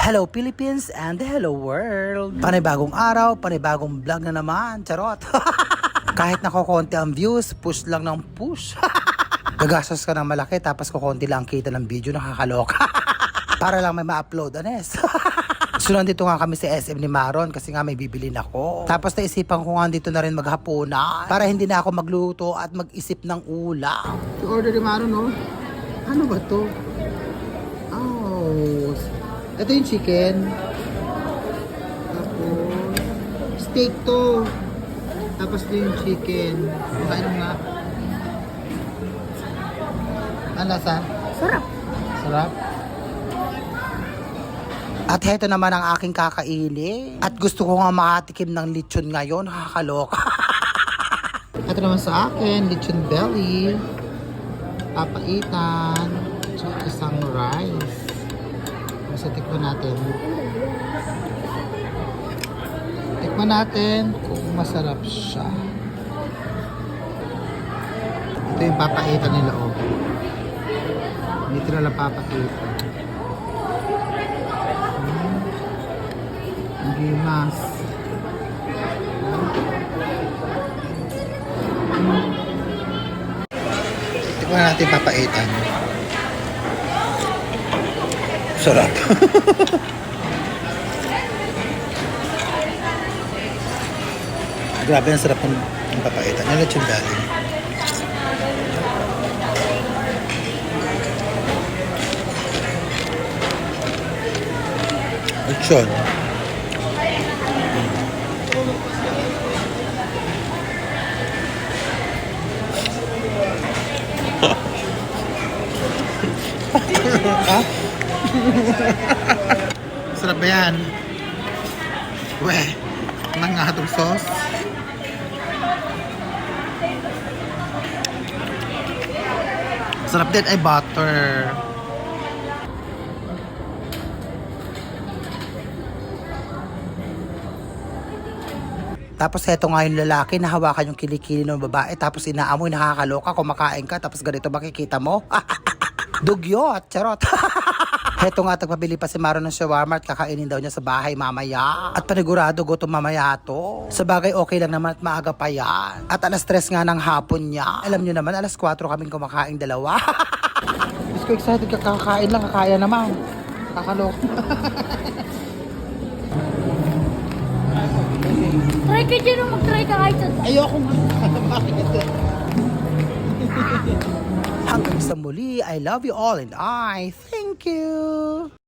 Hello Philippines and hello world! Panibagong araw, panibagong vlog na naman, charot! Kahit nakokonti ang views, push lang ng push. Gagastos ka ng malaki tapos kukonti lang kita ng video, nakakaloka. Para lang may ma-upload, anes. So nandito nga kami sa SM ni Maron kasi nga may bibilin ako. Tapos naisipan ko nga dito na rin maghapunan para hindi na ako magluto at mag-isip ng ulam. To order ni Maron, no? Ano ba to? Oh, ito yung chicken. Tapos steak to. Tapos ito yung chicken. Makain mo nga. Ang lasa? Sarap. Sarap. At heto naman ang aking kakainin. At gusto ko nga makatikim ng lechon ngayon. Nakakaloka. Ito naman sa akin, lechon belly. Papaitan. Tsaka isang rice. So, tikman natin. Tikman natin kung masarap siya. Ito yung papaitan nila, oh. Dito na lang papaitan. Gimas. Tikman natin papaitan. Sarap. Grabe, ang sarap ng papaitan. Ang lechon belly. Lechon. Ha? Sarap ba yan? Weh, nangatong sauce. Sarap din ay butter. Tapos heto nga yung lalaki na hawakan yung kilikili ng babae tapos inaamoy, nakakaloka, kumakain ka tapos ganito makikita mo. Dugyot, charot. Heto nga, tagpabili pa si Maron ng shawarma at kakainin daw niya sa bahay mamaya. At panigurado gutom mamaya to. Sa bagay okay lang naman at maaga pa yan. At alas 3 nga ng hapon niya. Alam niyo naman, alas 4 kaming kumakain dalawa. Diyos ko, excited ka, kakain lang, kakaya naman. Kakalok. Try ka dyan, mag-try ka kahit sa... Ayoko nga. Bakit? Hanggang sa muli, I love you all and I thank you.